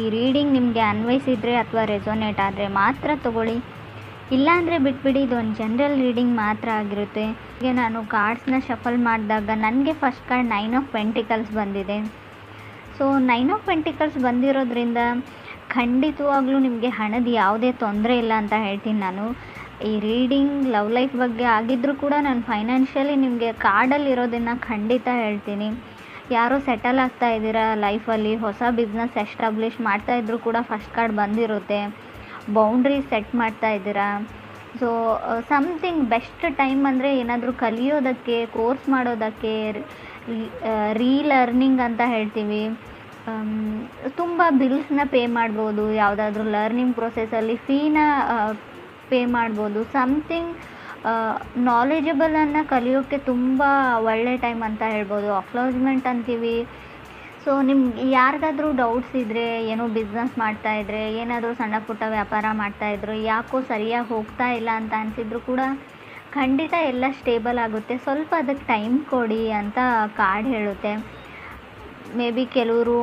ಈ ರೀಡಿಂಗ್ ನಿಮಗೆ ಅನ್ವಯಿಸಿದರೆ ಅಥವಾ ರೆಸೊನೇಟ್ ಆದರೆ ಮಾತ್ರ ತೊಗೊಳ್ಳಿ, ಇಲ್ಲಾಂದರೆ ಬಿಟ್ಬಿಡಿ. ಇದು ಒಂದು ಜನರಲ್ ರೀಡಿಂಗ್ ಮಾತ್ರ ಆಗಿರುತ್ತೆ. ಈಗ ನಾನು ಕಾರ್ಡ್ಸ್ನ ಶಫಲ್ ಮಾಡಿದಾಗ ನನಗೆ ಫಸ್ಟ್ ಕಾರ್ಡ್ 9 ಆಫ್ ಪೆಂಟಿಕಲ್ಸ್ ಬಂದಿದೆ. ಸೊ 9 ಆಫ್ ಪೆಂಟಿಕಲ್ಸ್ ಬಂದಿರೋದ್ರಿಂದ ಖಂಡಿತವಾಗ್ಲೂ ನಿಮಗೆ ಹಣದ ಯಾವುದೇ ತೊಂದರೆ ಇಲ್ಲ ಅಂತ ಹೇಳ್ತೀನಿ ನಾನು. ಈ ರೀಡಿಂಗ್ ಲವ್ ಲೈಫ್ ಬಗ್ಗೆ ಆಗಿದ್ದರೂ ಕೂಡ ನಾನು ಫೈನಾನ್ಷಿಯಲಿ ನಿಮಗೆ ಕಾರ್ಡಲ್ಲಿರೋದನ್ನು ಖಂಡಿತ ಹೇಳ್ತೀನಿ. ಯಾರೋ ಸೆಟಲ್ ಆಗ್ತಾ ಇದ್ದೀರಾ ಲೈಫಲ್ಲಿ, ಹೊಸ ಬಿಸ್ನೆಸ್ ಎಸ್ಟಾಬ್ಲಿಷ್ ಮಾಡ್ತಾಯಿದ್ರು ಕೂಡ ಫಸ್ಟ್ ಕಾರ್ಡ್ ಬಂದಿರುತ್ತೆ. ಬೌಂಡ್ರಿ ಸೆಟ್ ಮಾಡ್ತಾ ಇದ್ದೀರಾ. ಸೊ ಸಮಥಿಂಗ್ ಬೆಸ್ಟ್ ಟೈಮ್ ಅಂದರೆ ಏನಾದರೂ ಕಲಿಯೋದಕ್ಕೆ, ಕೋರ್ಸ್ ಮಾಡೋದಕ್ಕೆ, ರೀಲರ್ನಿಂಗ್ ಅಂತ ಹೇಳ್ತೀವಿ. ತುಂಬ ಬಿಲ್ಸ್ನ ಪೇ ಮಾಡ್ಬೋದು, ಯಾವುದಾದ್ರೂ ಲರ್ನಿಂಗ್ ಪ್ರೊಸೆಸಲ್ಲಿ ಫೀನ ಪೇ ಮಾಡ್ಬೋದು. ಸಮಥಿಂಗ್ ನಾಲೆಜಬಲನ್ನು ಕಲಿಯೋಕ್ಕೆ ತುಂಬ ಒಳ್ಳೆ ಟೈಮ್ ಅಂತ ಹೇಳ್ಬೋದು. ಅಕ್ನಾಲಜ್ಮೆಂಟ್ ಅಂತೀವಿ. ಸೊ ನಿಮ್ಗೆ ಯಾರಿಗಾದ್ರೂ ಡೌಟ್ಸ್ ಇದ್ದರೆ, ಏನೋ ಬಿಸ್ನೆಸ್ ಮಾಡ್ತಾಯಿದ್ರೆ, ಏನಾದರೂ ಸಣ್ಣ ಪುಟ್ಟ ವ್ಯಾಪಾರ ಮಾಡ್ತಾಯಿದ್ರು, ಯಾಕೋ ಸರಿಯಾಗಿ ಹೋಗ್ತಾ ಇಲ್ಲ ಅಂತ ಅನಿಸಿದ್ರು ಕೂಡ ಖಂಡಿತ ಎಲ್ಲ ಸ್ಟೇಬಲ್ ಆಗುತ್ತೆ, ಸ್ವಲ್ಪ ಅದಕ್ಕೆ ಟೈಮ್ ಕೊಡಿ ಅಂತ ಕಾರ್ಡ್ ಹೇಳುತ್ತೆ. ಮೇ ಬಿ ಕೆಲವರು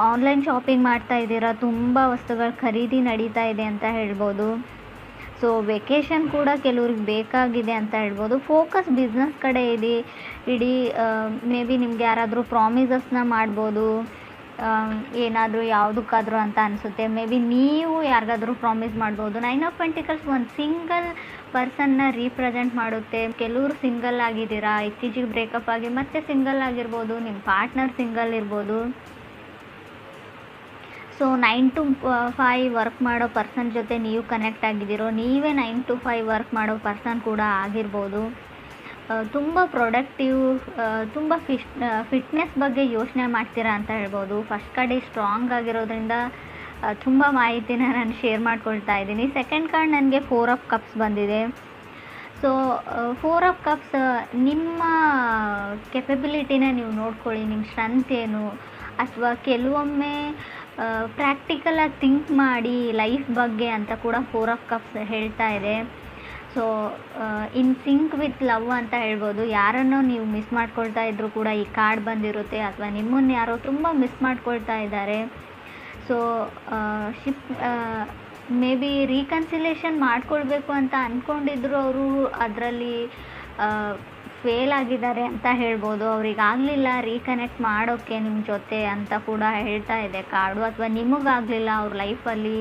ಆನ್ಲೈನ್ ಶಾಪಿಂಗ್ ಮಾಡ್ತಾ ಇದ್ದೀರಾ, ತುಂಬ ವಸ್ತುಗಳ ಖರೀದಿ ನಡೀತಾ ಇದೆ ಅಂತ ಹೇಳ್ಬೋದು. ಸೊ ವೆಕೇಷನ್ ಕೂಡ ಕೆಲವ್ರಿಗೆ ಬೇಕಾಗಿದೆ ಅಂತ ಹೇಳ್ಬೋದು. ಫೋಕಸ್ ಬಿಸ್ನೆಸ್ ಕಡೆ ಇಡೀ ಮೇ ಬಿ ನಿಮ್ಗೆ ಯಾರಾದರೂ ಪ್ರಾಮಿಸಸ್ನ ಮಾಡ್ಬೋದು, ಏನಾದರೂ ಯಾವುದಕ್ಕಾದರೂ ಅಂತ ಅನಿಸುತ್ತೆ. ಮೇ ಬಿ ನೀವು ಯಾರಿಗಾದ್ರೂ ಪ್ರಾಮಿಸ್ ಮಾಡ್ಬೋದು. 9 ಆಫ್ ಪೆಂಟಿಕಲ್ಸ್ ಒಂದು ಸಿಂಗಲ್ ಪರ್ಸನ್ನ ರೀಪ್ರೆಸೆಂಟ್ ಮಾಡುತ್ತೆ. ಕೆಲವರು ಸಿಂಗಲ್ ಆಗಿದ್ದೀರಾ, ಇತ್ತೀಚೆಗೆ ಬ್ರೇಕಪ್ ಆಗಿ ಮತ್ತೆ ಸಿಂಗಲ್ ಆಗಿರ್ಬೋದು, ನಿಮ್ಮ ಪಾರ್ಟ್ನರ್ ಸಿಂಗಲ್ ಇರ್ಬೋದು. ಸೊ 9 to 5 ವರ್ಕ್ ಮಾಡೋ ಪರ್ಸನ್ ಜೊತೆ ನೀವು ಕನೆಕ್ಟ್ ಆಗಿದ್ದೀರೋ, ನೀವೇ 9 to 5 ವರ್ಕ್ ಮಾಡೋ ಪರ್ಸನ್ ಕೂಡ ಆಗಿರ್ಬೋದು. ತುಂಬ ಪ್ರೊಡಕ್ಟಿವ್, ತುಂಬ ಫಿಟ್ನೆಸ್ ಬಗ್ಗೆ ಯೋಚನೆ ಮಾಡ್ತೀರಾ ಅಂತ ಹೇಳ್ಬೋದು. ಫಸ್ಟ್ ಕಾರ್ಡ್ ಸ್ಟ್ರಾಂಗ್ ಆಗಿರೋದ್ರಿಂದ ತುಂಬ ಮಾಹಿತಿನ ನಾನು ಶೇರ್ ಮಾಡ್ಕೊಳ್ತಾ ಇದ್ದೀನಿ. ಸೆಕೆಂಡ್ ಕಾರ್ಡ್ ನನಗೆ 4 ಆಫ್ ಕಪ್ಸ್ ಬಂದಿದೆ. ಸೊ 4 ಆಫ್ ಕಪ್ಸ್ ನಿಮ್ಮ ಕೆಪಬಿಲಿಟಿನ ನೀವು ನೋಡ್ಕೊಳ್ಳಿ, ನಿಮ್ಮ ಸ್ಟ್ರೆಂತ್ ಏನು, ಅಥವಾ ಕೆಲವೊಮ್ಮೆ ಪ್ರಾಕ್ಟಿಕಲಾಗಿ ಥಿಂಕ್ ಮಾಡಿ ಲೈಫ್ ಬಗ್ಗೆ ಅಂತ ಕೂಡ 4 ಆಫ್ ಕಪ್ಸ್ ಹೇಳ್ತಾ ಇದೆ. So in sync with love ಅಂತ ಹೇಳ್ಬೋದು. ಯಾರನ್ನೋ ನೀವು ಮಿಸ್ ಮಾಡ್ಕೊಳ್ತಾ ಇದ್ದರೂ ಕೂಡ ಈ ಕಾರ್ಡ್ ಬಂದಿರುತ್ತೆ, ಅಥವಾ ನಿಮ್ಮನ್ನು ಯಾರೋ ತುಂಬ ಮಿಸ್ ಮಾಡ್ಕೊಳ್ತಾ ಇದ್ದಾರೆ. ಸೊ ಮೇ ಬಿ ರೀಕನ್ಸಿಲೇಷನ್ ಮಾಡ್ಕೊಳ್ಬೇಕು ಅಂತ ಅಂದ್ಕೊಂಡಿದ್ರು, ಅವರು ಅದರಲ್ಲಿ ಫೇಲ್ ಆಗಿದ್ದಾರೆ ಅಂತ ಹೇಳ್ಬೋದು. ಅವ್ರಿಗಾಗಲಿಲ್ಲ ರೀಕನೆಕ್ಟ್ ಮಾಡೋಕ್ಕೆ ನಿಮ್ಮ ಜೊತೆ ಅಂತ ಕೂಡ ಹೇಳ್ತಾ ಇದೆ ಕಾರ್ಡು. ಅಥವಾ ನಿಮಗಾಗಲಿಲ್ಲ ಅವ್ರ ಲೈಫಲ್ಲಿ,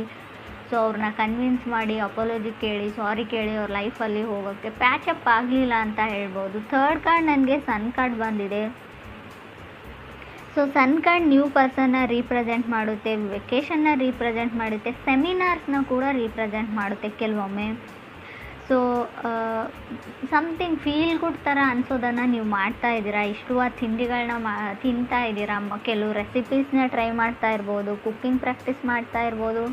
ಸೊ ಅವ್ರನ್ನ ಕನ್ವಿನ್ಸ್ ಮಾಡಿ ಅಪಾಲಜಿ ಕೇಳಿ, ಸಾರಿ ಕೇಳಿ ಅವ್ರ ಲೈಫಲ್ಲಿ ಹೋಗೋಕ್ಕೆ ಪ್ಯಾಚಪ್ ಆಗಲಿಲ್ಲ ಅಂತ ಹೇಳ್ಬೋದು. ಥರ್ಡ್ ಕಾರ್ಡ್ ನನಗೆ ಸನ್ ಕಾರ್ಡ್ ಬಂದಿದೆ. ಸೊ ಸನ್ ಕಾರ್ಡ್ ನ್ಯೂ ಪರ್ಸನ್ನ ರೀಪ್ರೆಸೆಂಟ್ ಮಾಡುತ್ತೆ, ವೆಕೇಷನ್ನ ರೀಪ್ರೆಸೆಂಟ್ ಮಾಡುತ್ತೆ, ಸೆಮಿನಾರ್ಸ್ನ ಕೂಡ ರೀಪ್ರೆಸೆಂಟ್ ಮಾಡುತ್ತೆ ಕೆಲವೊಮ್ಮೆ. ಸೊ ಸಮಥಿಂಗ್ ಫೀಲ್ ಗುಡ್ ಥರ ಅನಿಸೋದನ್ನು ನೀವು ಮಾಡ್ತಾ ಇದ್ದೀರಾ. ಇಷ್ಟವಾದ ತಿಂಡಿಗಳನ್ನ ತಿಂತಾ ಇದ್ದೀರಾ. ಕೆಲವು ರೆಸಿಪೀಸ್ನ ಟ್ರೈ ಮಾಡ್ತಾ ಇರ್ಬೋದು, ಕುಕ್ಕಿಂಗ್ ಪ್ರಾಕ್ಟೀಸ್ ಮಾಡ್ತಾ ಇರ್ಬೋದು,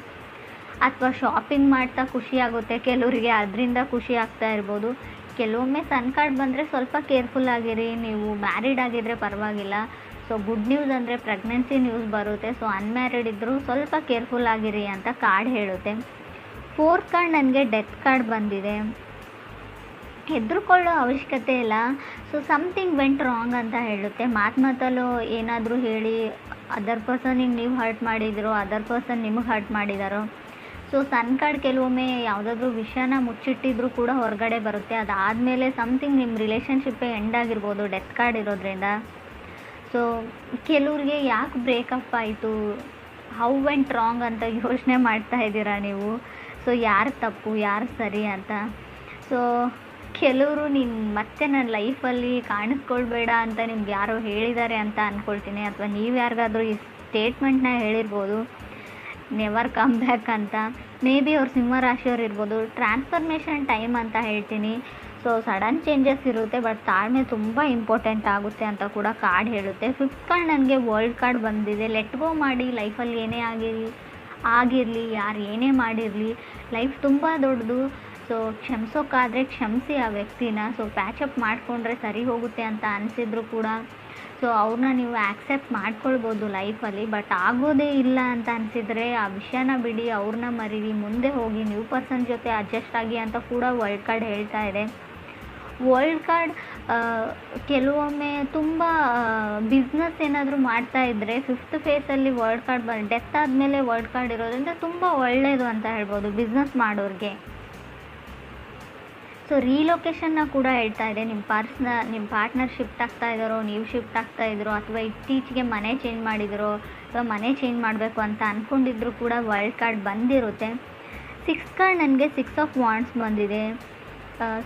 ಅಥವಾ ಶಾಪಿಂಗ್ ಮಾಡ್ತಾ ಖುಷಿ ಆಗುತ್ತೆ ಕೆಲವರಿಗೆ, ಅದರಿಂದ ಖುಷಿ ಆಗ್ತಾ ಇರ್ಬೋದು. ಕೆಲವೊಮ್ಮೆ ಸನ್ ಕಾರ್ಡ್ ಬಂದರೆ ಸ್ವಲ್ಪ ಕೇರ್ಫುಲ್ ಆಗಿರಿ. ನೀವು ಮ್ಯಾರಿಡ್ ಆಗಿದ್ದರೆ ಪರವಾಗಿಲ್ಲ. ಸೊ ಗುಡ್ ನ್ಯೂಸ್ ಅಂದರೆ ಪ್ರೆಗ್ನೆನ್ಸಿ ನ್ಯೂಸ್ ಬರುತ್ತೆ. ಸೊ ಅನ್ಮ್ಯಾರಿಡ್ ಇದ್ದರೂ ಸ್ವಲ್ಪ ಕೇರ್ಫುಲ್ ಆಗಿರಿ ಅಂತ ಕಾರ್ಡ್ ಹೇಳುತ್ತೆ. ಫೋರ್ತ್ ಕಾರ್ಡ್ ನನಗೆ ಡೆತ್ ಕಾರ್ಡ್ ಬಂದಿದೆ. ಹೆದರ್ಕೊಳ್ಳೋ ಅವಶ್ಯಕತೆ ಇಲ್ಲ. ಸೊ ಸಮಥಿಂಗ್ ವೆಂಟ್ ರಾಂಗ್ ಅಂತ ಹೇಳುತ್ತೆ. ಮಾತಲ್ಲೋ ಏನಾದರೂ ಹೇಳಿ ಅದರ್ ಪರ್ಸನಿಗೆ ನೀವು ಹರ್ಟ್ ಮಾಡಿದಿರೋ, ಅದರ್ ಪರ್ಸನ್ ನಿಮಗೆ ಹರ್ಟ್ ಮಾಡಿದಾರೋ. ಸೊ ಸನ್ ಕಾರ್ಡ್ ಕೆಲವೊಮ್ಮೆ ಯಾವುದಾದ್ರೂ ವಿಷಯನ ಮುಚ್ಚಿಟ್ಟಿದ್ರೂ ಕೂಡ ಹೊರಗಡೆ ಬರುತ್ತೆ. ಅದಾದಮೇಲೆ ಸಮಥಿಂಗ್ ನಿಮ್ಮ ರಿಲೇಷನ್ಶಿಪ್ಪೇ ಎಂಡ್ ಆಗಿರ್ಬೋದು ಡೆತ್ ಕಾರ್ಡ್ ಇರೋದ್ರಿಂದ. ಸೊ ಕೆಲವ್ರಿಗೆ ಯಾಕೆ ಬ್ರೇಕಪ್ ಆಯಿತು, ಹೌ ವೆಂಟ್ ರಾಂಗ್ ಅಂತ ಯೋಚನೆ ಮಾಡ್ತಾ ಇದ್ದೀರಾ ನೀವು. ಸೊ ಯಾರು ತಪ್ಪು ಯಾರು ಸರಿ ಅಂತ. ಸೊ ಕೆಲವರು ನೀನು ಮತ್ತೆ ನನ್ನ ಲೈಫಲ್ಲಿ ಕಾಣಿಸ್ಕೊಳ್ಬೇಡ ಅಂತ ನಿಮ್ಗೆ ಯಾರೋ ಹೇಳಿದ್ದಾರೆ ಅಂತ ಅಂದ್ಕೊಳ್ತೀನಿ. ಅಥವಾ ನೀವು ಯಾರಿಗಾದ್ರೂ ಈ ಸ್ಟೇಟ್ಮೆಂಟ್ನ ಹೇಳಿರ್ಬೋದು, ನೆವರ್ ಕಮ್ ಬ್ಯಾಕ್ ಅಂತ. ಮೇ ಬಿ ಅವ್ರು ಸಿಂಹರಾಶಿಯವ್ರು ಇರ್ಬೋದು. ಟ್ರಾನ್ಸ್ಫರ್ಮೇಷನ್ ಟೈಮ್ ಅಂತ ಹೇಳ್ತೀನಿ. ಸೊ ಸಡನ್ ಚೇಂಜಸ್ ಇರುತ್ತೆ, ಬಟ್ ತಾಳ್ಮೆ ತುಂಬ ಇಂಪಾರ್ಟೆಂಟ್ ಆಗುತ್ತೆ ಅಂತ ಕೂಡ ಕಾರ್ಡ್ ಹೇಳುತ್ತೆ. ಫಿಫ್ತ್ ಕಾರ್ಡ್ ನನಗೆ ವರ್ಲ್ಡ್ ಕಾರ್ಡ್ ಬಂದಿದೆ. ಲೆಟ್ ಗೋ ಮಾಡಿ. ಲೈಫಲ್ಲಿ ಏನೇ ಆಗಿರಲಿ, ಯಾರು ಏನೇ ಮಾಡಿರಲಿ, ಲೈಫ್ ತುಂಬ ದೊಡ್ಡದು. ಸೊ ಕ್ಷಮಿಸೋಕ್ಕಾದರೆ ಕ್ಷಮಿಸಿ ಆ ವ್ಯಕ್ತಿನ. ಸೊ ಪ್ಯಾಚಪ್ ಮಾಡಿಕೊಂಡ್ರೆ ಸರಿ ಹೋಗುತ್ತೆ ಅಂತ ಅನಿಸಿದ್ರು ಕೂಡ ಸೊ ಅವ್ರನ್ನ ನೀವು ಆ್ಯಕ್ಸೆಪ್ಟ್ ಮಾಡ್ಕೊಳ್ಬೋದು ಲೈಫಲ್ಲಿ. ಬಟ್ ಆಗೋದೇ ಇಲ್ಲ ಅಂತ ಅನಿಸಿದರೆ ಆ ವಿಷಯನ ಬಿಡಿ, ಅವ್ರನ್ನ ಮರೀರಿ, ಮುಂದೆ ಹೋಗಿ ನ್ಯೂ ಪರ್ಸನ್ ಜೊತೆ ಅಡ್ಜಸ್ಟ್ ಆಗಿ ಅಂತ ಕೂಡ ವರ್ಲ್ಡ್ ಕಾರ್ಡ್ ಹೇಳ್ತಾ ಇದೆ. ವರ್ಲ್ಡ್ ಕಾರ್ಡ್ ಕೆಲವೊಮ್ಮೆ ತುಂಬ ಬಿಸ್ನೆಸ್ ಏನಾದರೂ ಮಾಡ್ತಾ ಇದ್ದರೆ ಫಿಫ್ತ್ ಫೇಸಲ್ಲಿ ವರ್ಲ್ಡ್ ಕಾರ್ಡ್ ಡೆತ್ ಆದಮೇಲೆ ವರ್ಲ್ಡ್ ಕಾರ್ಡ್ ಇರೋದ್ರಿಂದ ತುಂಬ ಒಳ್ಳೆಯದು ಅಂತ ಹೇಳ್ಬೋದು ಬಿಸ್ನೆಸ್ ಮಾಡೋರಿಗೆ. ಸೊ ರೀಲೊಕೇಶನ್ನ ಕೂಡ ಹೇಳ್ತಾ ಇದೆ. ನಿಮ್ಮ ಪಾರ್ಟ್ನರ್ ಶಿಫ್ಟ್ ಆಗ್ತಾ ಇದ್ದಾರೋ, ನೀವು ಶಿಫ್ಟ್ ಆಗ್ತಾ ಇದ್ದೀರೋ, ಅಥವಾ ಇತ್ತೀಚೆಗೆ ಮನೆ ಚೇಂಜ್ ಮಾಡಿದಿರೋ, ಅಥವಾ ಮನೆ ಚೇಂಜ್ ಮಾಡಬೇಕು ಅಂತ ಅಂದ್ಕೊಂಡಿದ್ರು ಕೂಡ ವರ್ಲ್ಡ್ ಕಾರ್ಡ್ ಬಂದಿರುತ್ತೆ. 6 ಕಾರ್ಡ್ ನನಗೆ 6 ಆಫ್ ವಾಂಡ್ಸ್ ಬಂದಿದೆ.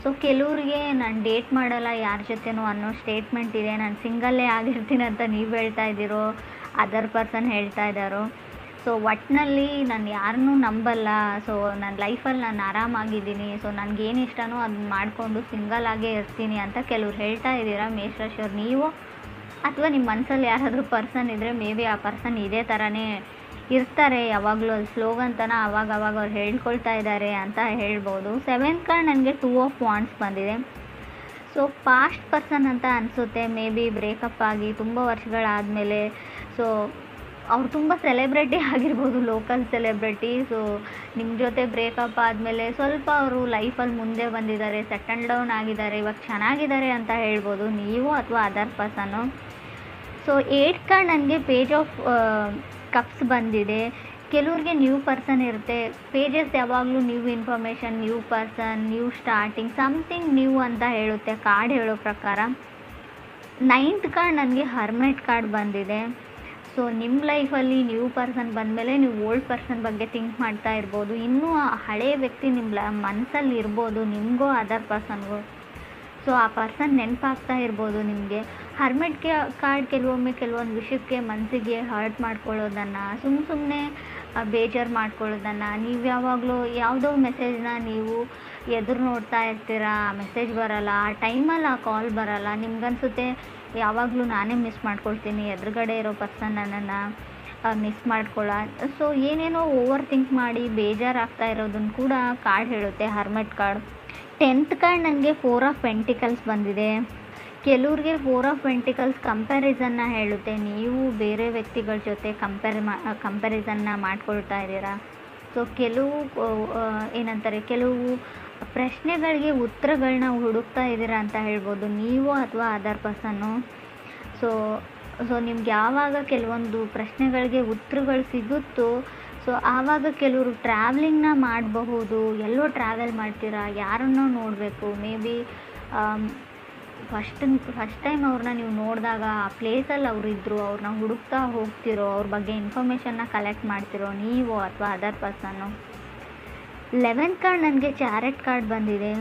ಸೊ ಕೆಲವ್ರಿಗೆ ನಾನು ಡೇಟ್ ಮಾಡಲ್ಲ ಯಾರ ಜೊತೆನೂ ಅನ್ನೋ ಸ್ಟೇಟ್ಮೆಂಟ್ ಇದೆ. ನಾನು ಸಿಂಗಲ್ಲೇ ಆಗಿರ್ತೀನಿ ಅಂತ ನೀವು ಹೇಳ್ತಾ ಇದ್ದೀರೋ, ಅದರ್ ಪರ್ಸನ್ ಹೇಳ್ತಾ ಇದ್ದಾರೋ. ಸೊ ಒಟ್ಟಿನಲ್ಲಿ ನಾನು ಯಾರನ್ನೂ ನಂಬಲ್ಲ. ಸೊ ನನ್ನ ಲೈಫಲ್ಲಿ ನಾನು ಆರಾಮಾಗಿದ್ದೀನಿ. ಸೊ ನನಗೇನು ಇಷ್ಟನೋ ಅದನ್ನ ಮಾಡಿಕೊಂಡು ಸಿಂಗಲ್ ಆಗೇ ಇರ್ತೀನಿ ಅಂತ ಕೆಲವ್ರು ಹೇಳ್ತಾ ಇದ್ದೀರಾ ಮೇಷರಾಶಿಯವ್ರು. ನೀವು ಅಥವಾ ನಿಮ್ಮ ಮನಸ್ಸಲ್ಲಿ ಯಾರಾದರೂ ಪರ್ಸನ್ ಇದ್ದರೆ ಮೇ ಬಿ ಆ ಪರ್ಸನ್ ಇದೇ ಥರನೇ ಇರ್ತಾರೆ ಯಾವಾಗಲೂ. ಅದು ಸ್ಲೋಗನ್ ಅವಾಗ ಅವ್ರು ಹೇಳ್ಕೊಳ್ತಾ ಇದ್ದಾರೆ ಅಂತ ಹೇಳ್ಬೋದು. 7th ಕಾರ್ಡ್ ನನಗೆ 2 ಆಫ್ ವಾಂಡ್ಸ್ ಬಂದಿದೆ. ಸೊ ಪಾಸ್ಟ್ ಪರ್ಸನ್ ಅಂತ ಅನಿಸುತ್ತೆ. ಮೇ ಬಿ ಬ್ರೇಕಪ್ ಆಗಿ ತುಂಬ ವರ್ಷಗಳಾದಮೇಲೆ ಸೊ ಅವ್ರು ತುಂಬ ಸೆಲೆಬ್ರಿಟಿ ಆಗಿರ್ಬೋದು, ಲೋಕಲ್ ಸೆಲೆಬ್ರಿಟಿ. ಸೊ ನಿಮ್ಮ ಜೊತೆ ಬ್ರೇಕಪ್ ಆದಮೇಲೆ ಸ್ವಲ್ಪ ಅವರು ಲೈಫಲ್ಲಿ ಮುಂದೆ ಬಂದಿದ್ದಾರೆ, ಸೆಟಲ್ ಡೌನ್ ಆಗಿದ್ದಾರೆ, ಇವಾಗ ಚೆನ್ನಾಗಿದ್ದಾರೆ ಅಂತ ಹೇಳ್ಬೋದು ನೀವು ಅಥವಾ ಅದರ್ ಪರ್ಸನ್ನು. ಸೊ 8th ಕಾರ್ಡ್ ನನಗೆ ಪೇಜ್ ಆಫ್ ಕಪ್ಸ್ ಬಂದಿದೆ. ಕೆಲವ್ರಿಗೆ ನ್ಯೂ ಪರ್ಸನ್ ಇರುತ್ತೆ. ಪೇಜಸ್ ಯಾವಾಗಲೂ new information, new person, new starting, something new ಅಂತ ಹೇಳುತ್ತೆ ಕಾರ್ಡ್ ಹೇಳೋ ಪ್ರಕಾರ. 9th ಕಾರ್ಡ್ ನನಗೆ ಹರ್ಮೆಟ್ ಕಾರ್ಡ್ ಬಂದಿದೆ. ಸೊ ನಿಮ್ಮ ಲೈಫಲ್ಲಿ ನ್ಯೂ ಪರ್ಸನ್ ಬಂದಮೇಲೆ ನೀವು ಓಲ್ಡ್ ಪರ್ಸನ್ ಬಗ್ಗೆ ಥಿಂಕ್ ಮಾಡ್ತಾ ಇರ್ಬೋದು. ಇನ್ನೂ ಆ ಹಳೆಯ ವ್ಯಕ್ತಿ ನಿಮ್ಮ ಮನಸ್ಸಲ್ಲಿ ಇರ್ಬೋದು, ನಿಮಗೋ ಅದರ್ ಪರ್ಸನ್ಗೋ. ಸೊ ಆ ಪರ್ಸನ್ ನೆನಪಾಗ್ತಾ ಇರ್ಬೋದು ನಿಮಗೆ. ಹರ್ಮೆಟ್ ಕಾರ್ಡ್ ಕೆಲವೊಂದು ವಿಷಯಕ್ಕೆ ಮನಸ್ಸಿಗೆ ಹರ್ಟ್ ಮಾಡ್ಕೊಳ್ಳೋದನ್ನು, ಸುಮ್ಮನೆ ಬೇಜಾರು ಮಾಡ್ಕೊಳ್ಳೋದನ್ನು, ನೀವು ಯಾವಾಗಲೂ ಯಾವುದೋ ಮೆಸೇಜ್ನ ನೀವು ಎದುರು ನೋಡ್ತಾ ಇರ್ತೀರ, ಆ ಮೆಸೇಜ್ ಬರೋಲ್ಲ, ಆ ಟೈಮಲ್ಲಿ ಆ ಕಾಲ್ ಬರೋಲ್ಲ. ನಿಮ್ಗನ್ಸುತ್ತೆ ಯಾವಾಗಲೂ ನಾನೇ ಮಿಸ್ ಮಾಡ್ಕೊಳ್ತೀನಿ, ಎದುರುಗಡೆ ಇರೋ ಪರ್ಸನ್ ನನ್ನನ್ನು ಮಿಸ್ ಮಾಡ್ಕೊಳ್ಳ. ಸೊ ಏನೇನೋ ಓವರ್ ಥಿಂಕ್ ಮಾಡಿ ಬೇಜಾರಾಗ್ತಾ ಇರೋದನ್ನು ಕೂಡ ಕಾರ್ಡ್ ಹೇಳುತ್ತೆ ಹರ್ಮೆಟ್ ಕಾರ್ಡ್. 10th ಕಾರ್ಡ್ ನನಗೆ 4 ಆಫ್ ಪೆಂಟಿಕಲ್ಸ್ ಬಂದಿದೆ. ಕೆಲವ್ರಿಗೆ 4 ಆಫ್ ಪೆಂಟಿಕಲ್ಸ್ ಕಂಪ್ಯಾರಿಸನ್ನ ಹೇಳುತ್ತೆ. ನೀವು ಬೇರೆ ವ್ಯಕ್ತಿಗಳ ಜೊತೆ ಕಂಪ್ಯಾರಿಸನ್ನ ಮಾಡ್ಕೊಳ್ತಾ ಇದ್ದೀರಾ. ಸೊ ಕೆಲವು ಪ್ರಶ್ನೆಗಳಿಗೆ ಉತ್ತರಗಳನ್ನ ಹುಡುಕ್ತಾ ಇದ್ದೀರಾ ಅಂತ ಹೇಳ್ಬೋದು ನೀವು ಅಥವಾ ಅದರ್ ಪರ್ಸನ್ನು. ಸೊ ನಿಮ್ಗೆ ಯಾವಾಗ ಕೆಲವೊಂದು ಪ್ರಶ್ನೆಗಳಿಗೆ ಉತ್ತರಗಳು ಸಿಗುತ್ತೋ ಸೊ ಆವಾಗ ಕೆಲವರು ಟ್ರಾವೆಲಿಂಗ್ನ ಮಾಡಬಹುದು. ಎಲ್ಲೋ ಟ್ರಾವೆಲ್ ಮಾಡ್ತೀರಾ, ಯಾರನ್ನೋ ನೋಡಬೇಕು, ಮೇ ಬಿ ಫಸ್ಟ್ ಟೈಮ್ ಅವ್ರನ್ನ ನೀವು ನೋಡಿದಾಗ ಆ ಪ್ಲೇಸಲ್ಲಿ ಅವರಿದ್ದರು, ಅವ್ರನ್ನ ಹುಡುಕ್ತಾ ಹೋಗ್ತಿರೋ, ಅವ್ರ ಬಗ್ಗೆ ಇನ್ಫಾರ್ಮೇಷನ್ನ ಕಲೆಕ್ಟ್ ಮಾಡ್ತಿರೋ ನೀವು ಅಥವಾ ಅದರ್ ಪರ್ಸನ್ನು. 11th ಕಾರ್ಡ್ ನನಗೆ ಚಾರೆಟ್ ಕಾರ್ಡ್ ಬಂದಿದೆ.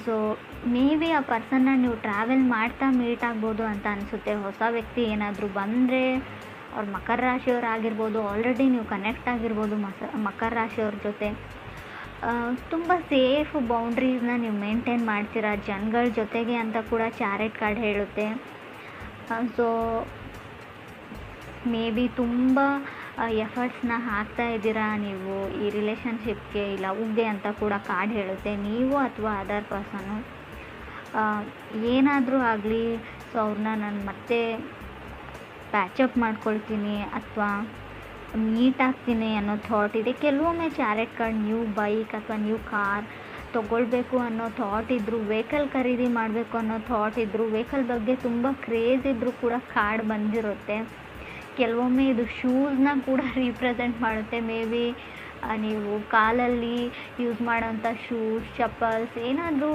ಸೊ ಮೇ ಬಿ ಆ ಪರ್ಸನ್ನ ನೀವು ಟ್ರಾವೆಲ್ ಮಾಡ್ತಾ ಮೀಟ್ ಆಗ್ಬೋದು ಅಂತ ಅನಿಸುತ್ತೆ. ಹೊಸ ವ್ಯಕ್ತಿ ಏನಾದರೂ ಬಂದರೆ ಅವ್ರು ಮಕರ ರಾಶಿಯವ್ರು ಆಗಿರ್ಬೋದು, ಆಲ್ರೆಡಿ ನೀವು ಕನೆಕ್ಟ್ ಆಗಿರ್ಬೋದು ಮಕರ ರಾಶಿಯವ್ರ ಜೊತೆ. ತುಂಬ ಸೇಫ್ ಬೌಂಡ್ರೀಸ್ನ ನೀವು ಮೇಂಟೈನ್ ಮಾಡ್ತೀರಾ ಜನಗಳ ಜೊತೆಗೆ ಅಂತ ಕೂಡ ಚಾರೆಟ್ ಕಾರ್ಡ್ ಹೇಳುತ್ತೆ. ಸೊ ಮೇ ಬಿ ತುಂಬ ಎಫರ್ಟ್ಸ್ನ ಹಾಕ್ತಾ ಇದ್ದೀರಾ ನೀವು ಈ ರಿಲೇಷನ್ಶಿಪ್ಗೆ, ಈ ಲವ್ಗೆ ಅಂತ ಕೂಡ ಕಾರ್ಡ್ ಹೇಳುತ್ತೆ ನೀವು ಅಥವಾ ಅದರ್ ಪರ್ಸನ್ನು. ಏನಾದರೂ ಆಗಲಿ ಸೊ ಅವ್ರನ್ನ ನಾನು ಮತ್ತೆ ಪ್ಯಾಚಪ್ ಮಾಡ್ಕೊಳ್ತೀನಿ ಅಥವಾ ಮೀಟ್ ಆಗ್ತೀನಿ ಅನ್ನೋ ಥಾಟ್ ಇದೆ. ಕೆಲವೊಮ್ಮೆ ಚಾರೆಟ್ ಕಾರ್ಡ್ ನ್ಯೂ ಬೈಕ್ ಅಥವಾ ನ್ಯೂ ಕಾರ್ ತೊಗೊಳ್ಬೇಕು ಅನ್ನೋ ಥಾಟ್ ಇದ್ದರೂ, ವೆಹಿಕಲ್ ಖರೀದಿ ಮಾಡಬೇಕು ಅನ್ನೋ ಥಾಟ್ ಇದ್ದರೂ, ವೆಹಿಕಲ್ ಬಗ್ಗೆ ತುಂಬ ಕ್ರೇಜ್ ಇದ್ದರೂ ಕೂಡ ಕಾರ್ಡ್ ಬಂದಿರುತ್ತೆ. ಕೆಲವೊಮ್ಮೆ ಇದು ಶೂಸ್ನ ಕೂಡ ರೀಪ್ರೆಸೆಂಟ್ ಮಾಡುತ್ತೆ. ಮೇ ಬಿ ನೀವು ಕಾಲಲ್ಲಿ ಯೂಸ್ ಮಾಡೋಂಥ ಶೂಸ್, ಚಪ್ಪಲ್ಸ್ ಏನಾದರೂ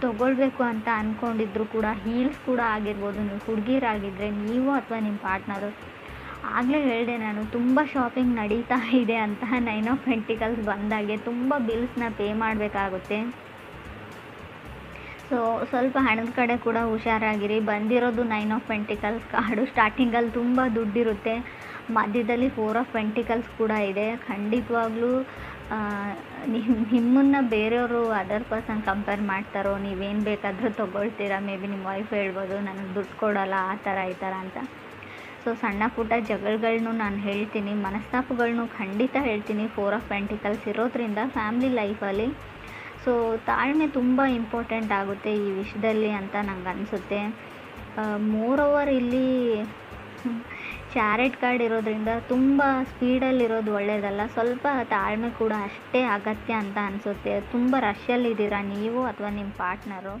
ತೊಗೊಳ್ಬೇಕು ಅಂತ ಅಂದ್ಕೊಂಡಿದ್ರು ಕೂಡ, ಹೀಲ್ಸ್ ಕೂಡ ಆಗಿರ್ಬೋದು. ನೀವು ಹುಡುಗಿರಾಗಿದ್ದರೆ ನೀವು ಅಥವಾ ನಿಮ್ಮ ಪಾರ್ಟ್ನರು. ಆಗಲೇ ಹೇಳಿದೆ ನಾನು, ತುಂಬ ಶಾಪಿಂಗ್ ನಡೀತಾ ಇದೆ ಅಂತ. 9 ಆಫ್ ಪೆಂಟಿಕಲ್ಸ್ ಬಂದಾಗೆ ತುಂಬ ಬಿಲ್ಸ್ನ ಪೇ ಮಾಡಬೇಕಾಗುತ್ತೆ. ಸೊ ಸ್ವಲ್ಪ ಹಣದ ಕಡೆ ಕೂಡ ಹುಷಾರಾಗಿರಿ. ಬಂದಿರೋದು 9 ಆಫ್ ಪೆಂಟಿಕಲ್ಸ್ ಕಾರ್ಡು. ಸ್ಟಾರ್ಟಿಂಗಲ್ಲಿ ತುಂಬ ದುಡ್ಡಿರುತ್ತೆ, ಮಧ್ಯದಲ್ಲಿ 4 ಆಫ್ ಪೆಂಟಿಕಲ್ಸ್ ಕೂಡ ಇದೆ. ಖಂಡಿತವಾಗ್ಲೂ ನಿಮ್ಮನ್ನು ಬೇರೆಯವರು ಅದರ್ ಪರ್ಸನ್ ಕಂಪೇರ್ ಮಾಡ್ತಾರೋ, ನೀವೇನು ಬೇಕಾದರೂ ತೊಗೊಳ್ತೀರಾ. ಮೇ ಬಿ ನಿಮ್ಮ ವೈಫ್ ಹೇಳ್ಬೋದು ನನಗೆ ದುಡ್ಡು ಕೊಡೋಲ್ಲ ಆ ಥರ ಈ ಥರ ಅಂತ. ಸೊ ಸಣ್ಣ ಪುಟ್ಟ ಜಗಳಗಳನ್ನೂ ನಾನು ಹೇಳ್ತೀನಿ, ಮನಸ್ತಾಪಗಳನ್ನೂ ಖಂಡಿತ ಹೇಳ್ತೀನಿ 4 ಆಫ್ ಪೆಂಟಿಕಲ್ಸ್ ಇರೋದ್ರಿಂದ ಫ್ಯಾಮ್ಲಿ ಲೈಫಲ್ಲಿ. ಸೊ ತಾಳ್ಮೆ ತುಂಬ ಇಂಪಾರ್ಟೆಂಟ್ ಆಗುತ್ತೆ ಈ ವಿಷಯದಲ್ಲಿ ಅಂತ ನಂಗೆ ಅನಿಸುತ್ತೆ. ಮೋರೋವರ್ ಇಲ್ಲಿ ಚಾರೆಟ್ ಕಾರ್ಡ್ ಇರೋದ್ರಿಂದ ತುಂಬ ಸ್ಪೀಡಲ್ಲಿರೋದು ಒಳ್ಳೆಯದಲ್ಲ, ಸ್ವಲ್ಪ ತಾಳ್ಮೆ ಕೂಡ ಅಷ್ಟೇ ಅಗತ್ಯ ಅಂತ ಅನಿಸುತ್ತೆ. ತುಂಬ ರಶ್ಯಲ್ಲಿದ್ದೀರಾ ನೀವು ಅಥವಾ ನಿಮ್ಮ ಪಾರ್ಟ್ನರು.